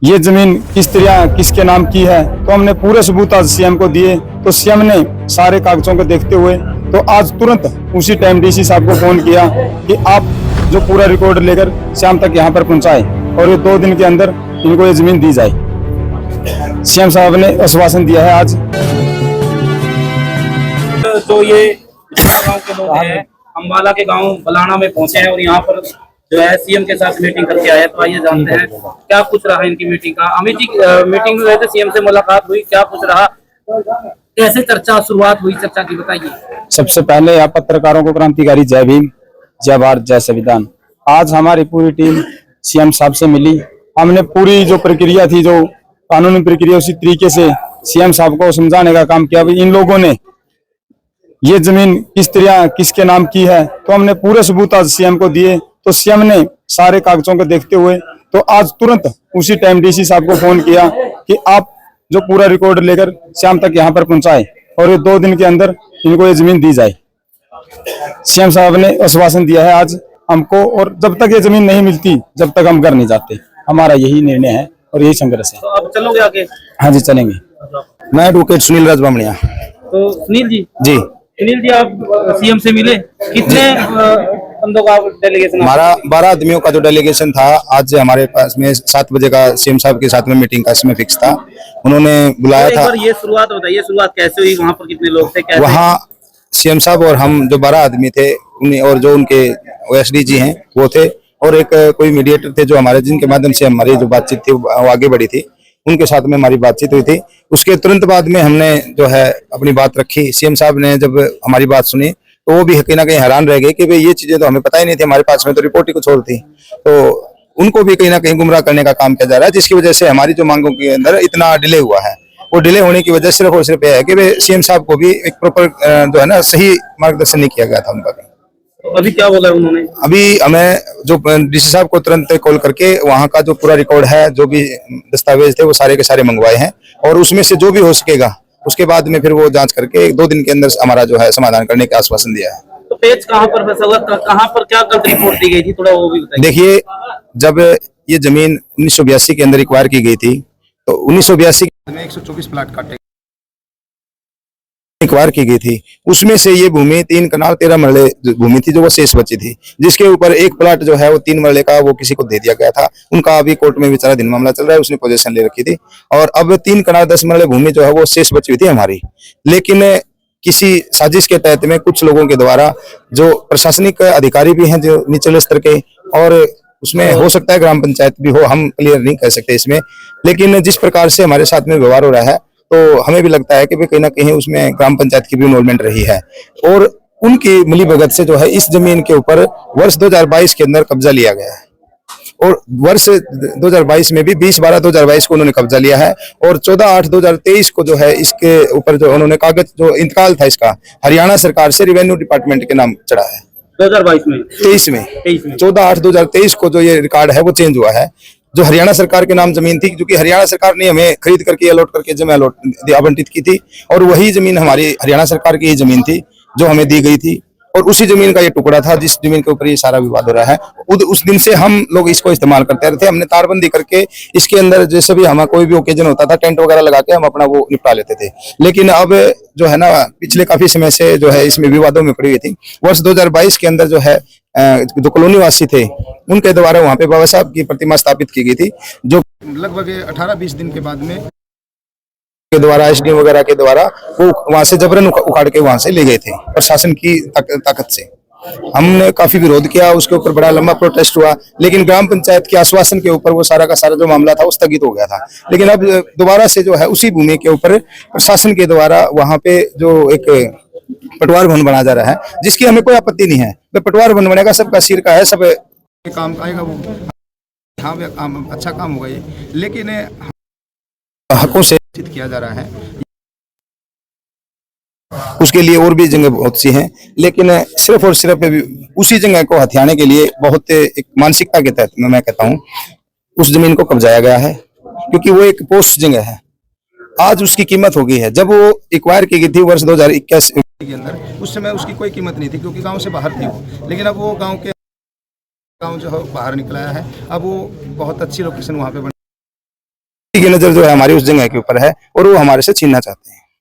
ये जमीन किस तरह किसके नाम की है, तो हमने पूरे सबूत आज सीएम को दिए। तो सीएम ने सारे कागजों को देखते हुए तो आज तुरंत उसी टाइम डीसी साहब को फोन किया कि आप जो पूरा रिकॉर्ड लेकर शाम तक यहाँ पर पहुँचाए और ये 2 दिन के अंदर इनको ये जमीन दी जाए। सीएम साहब ने आश्वासन दिया है आज। तो ये गांव के लोग हैं, अम्बाला के गांव बलाना में पहुंचे हैं और यहाँ पर जो है सीएम के साथ मीटिंग करके आए। तो आइए जानते हैं क्या कुछ रहा इनकी मीटिंग का। अमित जी मीटिंग में गए थे, सीएम से मुलाकात हुई, क्या कुछ रहा, कैसे चर्चा शुरुआत हुई चर्चा की, बताइए। सबसे पहले आप पत्रकारों को क्रांतिकारी जय भीम, जय भारत, जय संविधान। आज हमारी पूरी टीम सीएम साहब से मिली। हमने पूरी जो प्रक्रिया थी, जो कानूनी प्रक्रिया, उसी तरीके से सीएम साहब को समझाने का काम किया। इन लोगों ने ये जमीन किस तरह किसके नाम की है, तो हमने पूरे सबूत आज सीएम को दिए। तो सीएम ने सारे कागजों को देखते हुए तो आज तुरंत उसी टाइम डीसी साहब को फोन किया कि आप जो पूरा रिकॉर्ड लेकर शाम तक यहाँ पर पहुँचाए और ये 2 दिन के अंदर इनको ये जमीन दी जाए। सीएम साहब ने आश्वासन दिया है आज हमको, और जब तक ये जमीन नहीं मिलती जब तक हम घर नहीं जाते। हमारा यही निर्णय है और यही संघर्ष है। तो अब चलोगे आगे? हाँ जी, चलेंगे। मैं एडवोकेट सुनील राज बामणिया। तो सुनील जी आप सीएम से मिले, कितने बंदों का डेलीगेशन? हमारा 12 आदमियों का जो डेलीगेशन था, आज हमारे पास में 7 बजे का सीएम साहब के साथ में मीटिंग का समय फिक्स था। उन्होंने बुलाया था। ये शुरुआत बताइए, शुरुआत कैसे हुई, वहाँ पर कितने लोग थे, कैसे? वहाँ सीएम साहब और हम जो 12 आदमी थे और जो उनके ओएसडी जी हैं वो थे, और एक कोई मीडिएटर थे जो हमारे, जिनके माध्यम से हमारी जो बातचीत थी वो आगे बढ़ी थी। उनके साथ में हमारी बातचीत हुई थी। उसके तुरंत बाद में हमने जो है अपनी बात रखी। सीएम साहब ने जब हमारी बात सुनी तो वो भी कहीं ना कहीं हैरान रह गए कि भाई ये चीजें तो हमें पता ही नहीं थी, हमारे पास में तो रिपोर्ट ही कुछ और थी। तो उनको भी कहीं ना कहीं गुमराह करने का काम किया जा रहा है, जिसकी वजह से हमारी जो मांगों के अंदर इतना डिले हुआ है। वो डिले होने की वजह सिर्फ और सिर्फ यह है कि सीएम साहब को भी एक प्रॉपर जो है ना सही मार्गदर्शन नहीं किया गया था उनका। अभी क्या बोला उन्होंने? अभी हमें जो डीसी साहब को तुरंत कॉल करके वहाँ का जो पूरा रिकॉर्ड है, जो भी दस्तावेज थे वो सारे के सारे मंगवाए हैं, और उसमें से जो भी हो सकेगा उसके बाद में फिर वो जांच करके 2 दिन के अंदर हमारा जो है समाधान करने का आश्वासन दिया है। तो पेज कहाँ पर फंसा हुआ, कहाँ पर क्या गलत रिपोर्ट दी गई थी, थोड़ा वो भी बताइए। देखिए, जब ये जमीन 1982 के अंदर एक्वायर की गई थी, तो 1982 में 124 प्लाट काटे एक्वायर की गई थी। उसमें से ये भूमि 3 कनाल 13 मरले भूमि थी जो वो शेष बची थी, जिसके ऊपर एक प्लाट जो है वो 3 मरले का वो किसी को दे दिया गया था। उनका अभी कोर्ट में विचाराधीन मामला चल रहा है, उसने पोजीशन ले रखी थी, और अब 3 कनाल 10 मरले भूमि जो है वो शेष बची हुई थी हमारी। लेकिन किसी साजिश के तहत में कुछ लोगों के द्वारा, जो प्रशासनिक अधिकारी भी हैं जो निचले स्तर के, और उसमें हो सकता है ग्राम पंचायत भी हो, हम क्लियर नहीं कर सकते इसमें, लेकिन जिस प्रकार से हमारे साथ में व्यवहार हो रहा है तो हमें भी लगता है कि कहीं ना कहीं उसमें ग्राम पंचायत की भी इन्वॉल्वमेंट रही है, और उनकी मिलीभगत से जो है इस जमीन के ऊपर वर्ष 2022 के अंदर कब्जा लिया गया है, और वर्ष 2022 में भी 20/12/2022 को उन्होंने कब्जा लिया है, और 14/8/2023 को जो है इसके ऊपर जो उन्होंने कागज, जो इंतकाल था इसका हरियाणा सरकार से रेवेन्यू डिपार्टमेंट के नाम चढ़ा है 2022 में 23 में 14/8/2023 को जो ये रिकॉर्ड है वो चेंज हुआ है। जो हरियाणा सरकार के नाम जमीन थी, क्योंकि हरियाणा सरकार ने हमें खरीद करके अलॉट करके जमीन आवंटित की थी, और वही जमीन हमारी हरियाणा सरकार की ही जमीन थी जो हमें दी गई थी, और उसी जमीन का ये टुकड़ा था जिस जमीन के ऊपर ये सारा विवाद हो रहा है। उस दिन से हम लोग इसको इस्तेमाल करते रहते। हमने तारबंदी करके इसके अंदर जैसे भी हमारा कोई भी ओकेजन होता था, टेंट वगैरह लगा के हम अपना वो निपटा लेते थे। लेकिन अब जो है ना, पिछले काफी समय से जो है इसमें विवादों में पड़ी हुई थी। वर्ष 2022 के अंदर जो है जो कॉलोनी वासी थे उनके द्वारा वहाँ पे बाबा साहब की प्रतिमा स्थापित की गई थी, जो लगभग 18-20 दिन के बाद में के द्वारा, एसडीएम वगैरह के द्वारा वो वहां से जबरन उखाड़ के वहां से ले गए थे प्रशासन की ताकत से। हमने काफी विरोध किया, उसके ऊपर बड़ा लंबा प्रोटेस्ट हुआ, लेकिन ग्राम पंचायत के आश्वासन के ऊपर वो सारा का सारा जो मामला था वो स्थगित हो गया था। लेकिन अब दोबारा से जो है उसी भूमि के ऊपर प्रशासन के द्वारा वहां पे जो एक पटवार भवन बना जा रहा है, जिसकी हमें कोई आपत्ति नहीं है। पटवार भवन बनेगा, सबका सिर का है, सब काम आएगा, वो हाँ अच्छा काम होगा ये, लेकिन हकों से किया जा रहा है। उसके लिए और भी जगह बहुत सी हैं, लेकिन सिर्फ और सिर्फ उसी जगह को हथियाने के लिए बहुत एक मानसिकता के तहत मैं कहता हूँ उस जमीन को कब्जाया गया है, क्योंकि वो एक पोस्ट जगह है। आज उसकी कीमत हो गई है। जब वो एक्वायर की गई थी वर्ष 2021 के अंदर, उस समय उसकी कोई कीमत नहीं थी, क्योंकि गांव से बाहर थी वो। लेकिन अब वो गांव जो है बाहर निकला है, अब वो बहुत अच्छी लोकेशन वहाँ पे की नजर जो है हमारी उस जगह के ऊपर है और वो हमारे से छीनना चाहते हैं।